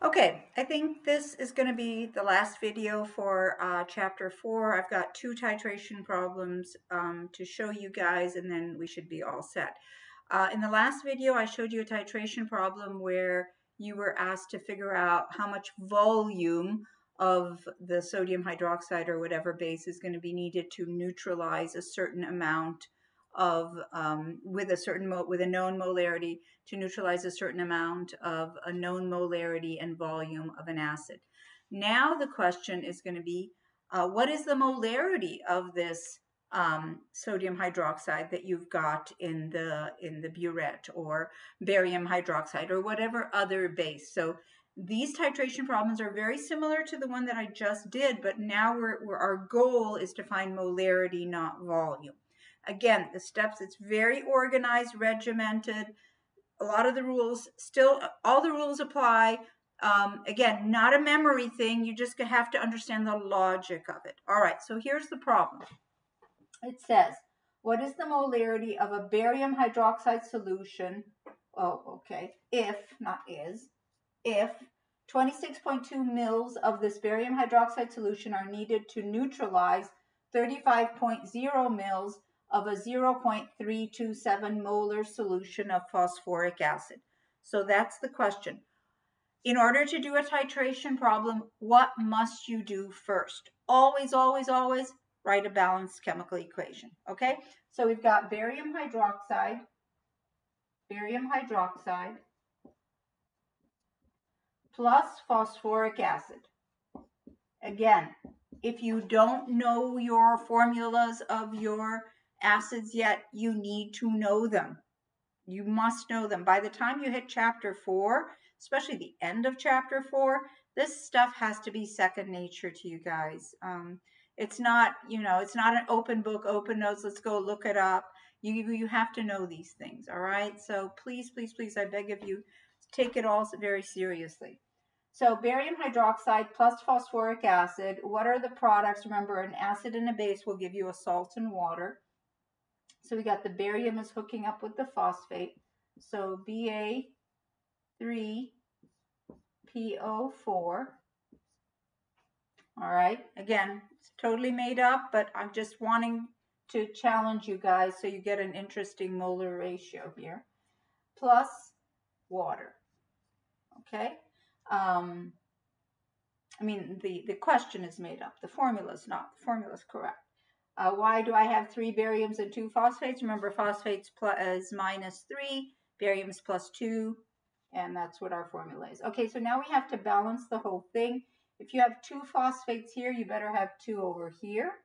Okay, I think this is going to be the last video for chapter 4. I've got 2 titration problems to show you guys, and then we should be all set. In the last video, I showed you a titration problem where you were asked to figure out how much volume of the sodium hydroxide or whatever base is going to be needed to neutralize a certain amount of, with a known molarity, to neutralize a certain amount of a known molarity and volume of an acid. Now the question is going to be, what is the molarity of this sodium hydroxide that you've got in the burette or barium hydroxide or whatever other base? So these titration problems are very similar to the one that I just did, but now our goal is to find molarity, not volume. Again, the steps, it's very organized, regimented. A lot of the rules still, all the rules apply. Again, not a memory thing. You just have to understand the logic of it. All right, so here's the problem. It says, what is the molarity of a barium hydroxide solution? Oh, okay. If, not is, if 26.2 mils of this barium hydroxide solution are needed to neutralize 35.0 mils of a 0.327 molar solution of phosphoric acid. So that's the question. In order to do a titration problem, what must you do first? Always, always, always write a balanced chemical equation, okay? So we've got barium hydroxide plus phosphoric acid. Again, if you don't know your formulas of your acids yet, you need to know them. You must know them. By the time you hit chapter 4, especially the end of chapter 4, this stuff has to be second nature to you guys. It's not, it's not an open book, open notes, let's go look it up. You have to know these things, all right? So please, please, please, I beg of you, take it all very seriously. So barium hydroxide plus phosphoric acid, what are the products? Remember, an acid and a base will give you a salt and water. So we got the barium is hooking up with the phosphate. So Ba3PO4. All right, again, it's totally made up, but I'm just wanting to challenge you guys so you get an interesting molar ratio here. Plus water, okay? I mean, the question is made up. The formula is not. The formula is correct. Why do I have 3 bariums and 2 phosphates? Remember, phosphates is -3, barium is +2, and that's what our formula is. Okay, so now we have to balance the whole thing. If you have 2 phosphates here, you better have 2 over here.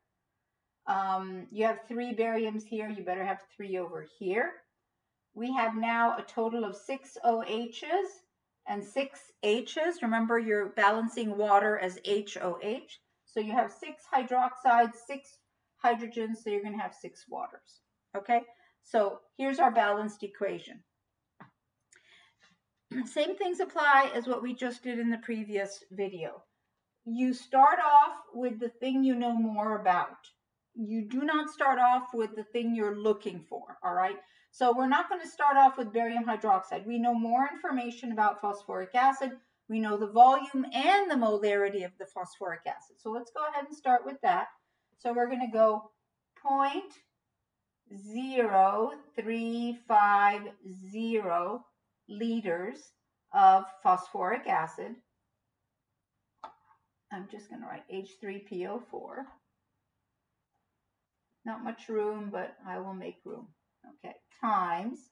You have 3 bariums here, you better have 3 over here. We have now a total of 6 OHs and 6 H's. Remember, you're balancing water as HOH. So you have 6 hydroxides, 6 hydrogens, so you're going to have 6 waters. Okay, so here's our balanced equation. Same things apply as what we just did in the previous video. You start off with the thing you know more about. You do not start off with the thing you're looking for, all right? So we're not going to start off with barium hydroxide. We know more information about phosphoric acid. We know the volume and the molarity of the phosphoric acid. So let's go ahead and start with that. So we're going to go 0.0350 liters of phosphoric acid. I'm just going to write H3PO4. Not much room, but I will make room. Okay, times.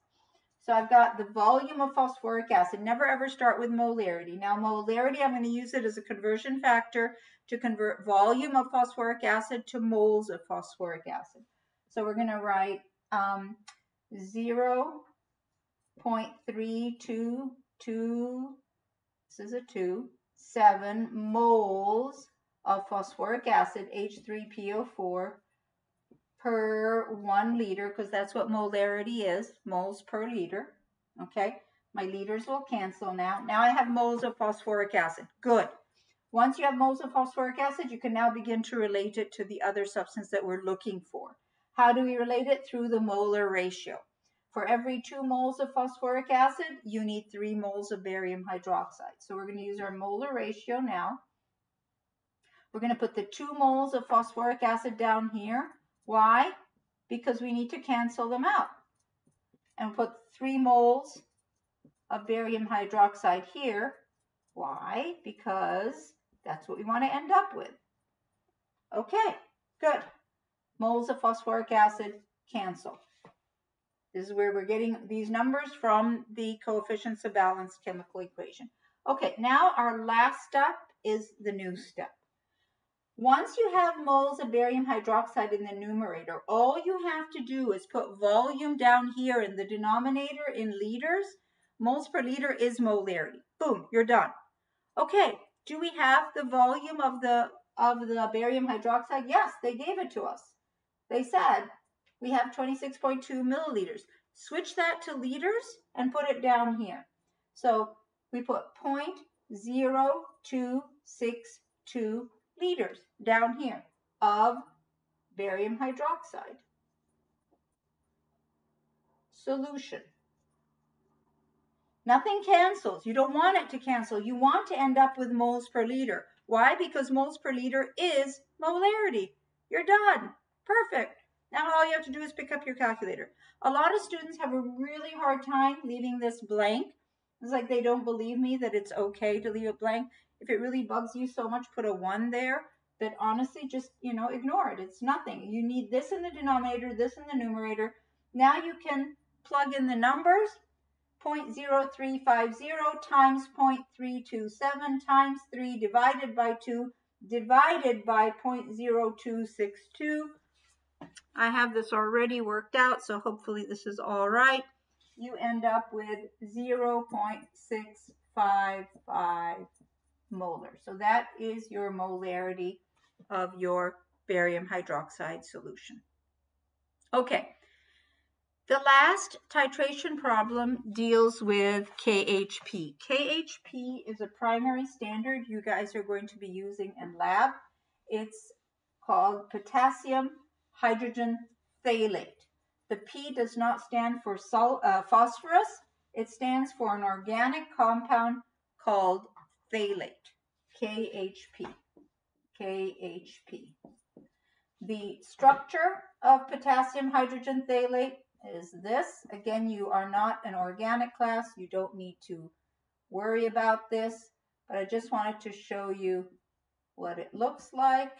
So I've got the volume of phosphoric acid. Never ever start with molarity. Now molarity, I'm going to use it as a conversion factor to convert volume of phosphoric acid to moles of phosphoric acid. So we're going to write 0.322, this is a 7 moles of phosphoric acid, H3PO4, per 1 liter, because that's what molarity is, moles per liter. Okay, my liters will cancel now. Now I have moles of phosphoric acid. Good. Once you have moles of phosphoric acid, you can now begin to relate it to the other substance that we're looking for. How do we relate it? Through the molar ratio. For every 2 moles of phosphoric acid, you need 3 moles of barium hydroxide. So we're going to use our molar ratio now. We're going to put the 2 moles of phosphoric acid down here. Why? Because we need to cancel them out. And put 3 moles of barium hydroxide here. Why? Because that's what we want to end up with. Okay, good. Moles of phosphoric acid cancel. This is where we're getting these numbers from the coefficients of balance chemical equation. Okay, now our last step is the new step. Once you have moles of barium hydroxide in the numerator, all you have to do is put volume down here in the denominator in liters. Moles per liter is molarity. Boom, you're done. Okay, do we have the volume of the barium hydroxide? Yes, they gave it to us. They said we have 26.2 milliliters. Switch that to liters and put it down here. So we put 0.0262 liters down here of barium hydroxide solution. Nothing cancels. You don't want it to cancel. You want to end up with moles per liter. Why? Because moles per liter is molarity. You're done. Perfect. Now all you have to do is pick up your calculator. A lot of students have a really hard time leaving this blank. It's like they don't believe me that it's okay to leave it blank. If it really bugs you so much, put a 1 there. But honestly, just, ignore it. It's nothing. You need this in the denominator, this in the numerator. Now you can plug in the numbers. 0.0350 times 0.327 times 3 divided by 2 divided by 0.0262. I have this already worked out, so hopefully this is all right. You end up with 0.655 molar. So that is your molarity of your barium hydroxide solution. Okay. The last titration problem deals with KHP. KHP is a primary standard you guys are going to be using in lab. It's called potassium hydrogen phthalate. The P does not stand for phosphorus. It stands for an organic compound called phthalate. KHP. KHP. The structure of potassium hydrogen phthalate is this. Again, you are not an organic class. You don't need to worry about this, but I just wanted to show you what it looks like.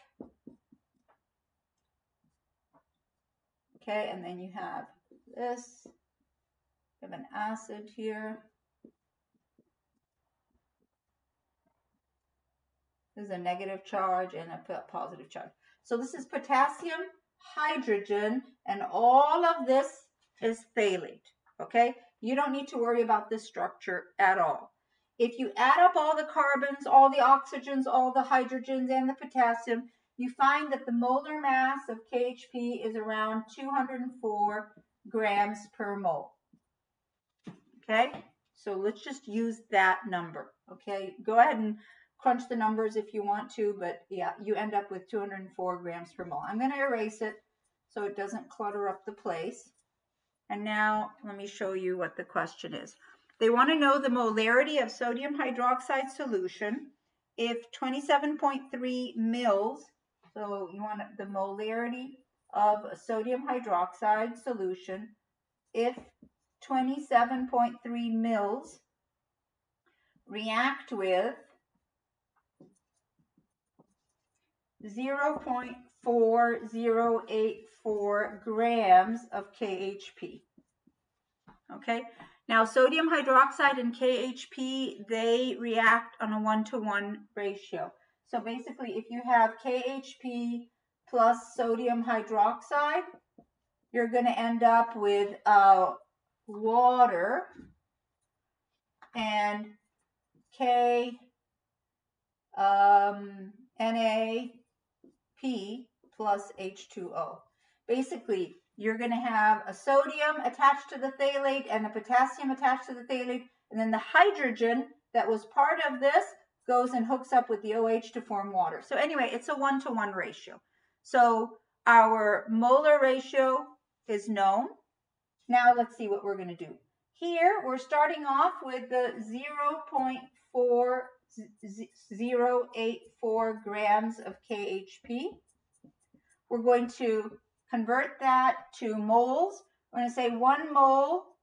Okay, and then you have this. You have an acid here. There's a negative charge and a positive charge. So this is potassium hydrogen, and all of this is phthalate, okay? You don't need to worry about this structure at all. If you add up all the carbons, all the oxygens, all the hydrogens, and the potassium, you find that the molar mass of KHP is around 204 grams per mole, okay? So let's just use that number, okay? Go ahead and crunch the numbers if you want to, but yeah, you end up with 204 grams per mole. I'm going to erase it so it doesn't clutter up the place. And now let me show you what the question is. They want to know the molarity of sodium hydroxide solution if 27.3 mils, so you want the molarity of a sodium hydroxide solution if 27.3 mils react with 0.4084 grams of KHP. Okay, now sodium hydroxide and KHP, they react on a 1-to-1 ratio. So basically, if you have KHP plus sodium hydroxide, you're going to end up with water and NaP plus H2O. Basically, you're going to have a sodium attached to the phthalate and a potassium attached to the phthalate, and then the hydrogen that was part of this goes and hooks up with the OH to form water. So anyway, it's a 1-to-1 ratio. So our molar ratio is known. Now let's see what we're going to do. Here we're starting off with the 0.4084 grams of KHP. We're going to convert that to moles. We're going to say 1 mole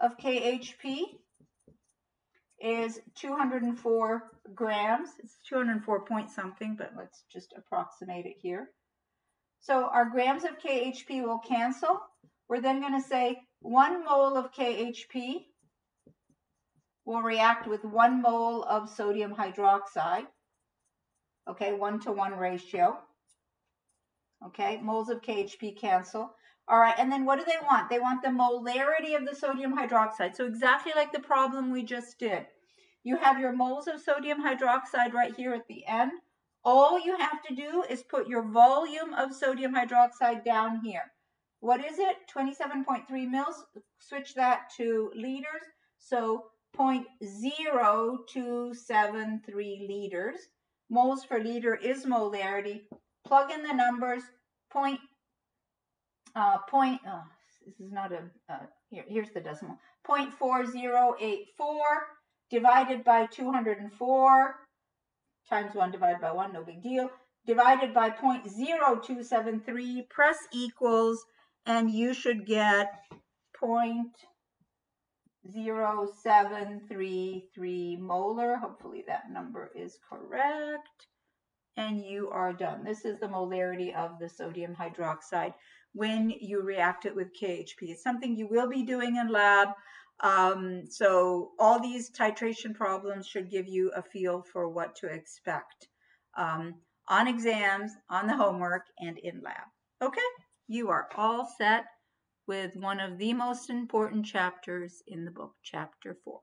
of KHP is 204 grams. It's 204 point something, but let's just approximate it here. So our grams of KHP will cancel. We're then going to say 1 mole of KHP will react with 1 mole of sodium hydroxide. Okay, 1-to-1 ratio. Okay, moles of KHP cancel. All right, and then what do they want? They want the molarity of the sodium hydroxide. So exactly like the problem we just did. You have your moles of sodium hydroxide right here at the end. All you have to do is put your volume of sodium hydroxide down here. What is it? 27.3 mils. Switch that to liters. So 0.0273 liters. Moles per liter is molarity. Plug in the numbers. This is not a, here's the decimal. 0.4084 divided by 204 times 1 divided by 1, no big deal. Divided by 0.0273, press equals, and you should get 0.0733 molar. Hopefully that number is correct. And you are done. This is the molarity of the sodium hydroxide when you react it with KHP. It's something you will be doing in lab. So all these titration problems should give you a feel for what to expect on exams, on the homework, and in lab. Okay, you are all set with one of the most important chapters in the book, Chapter 4.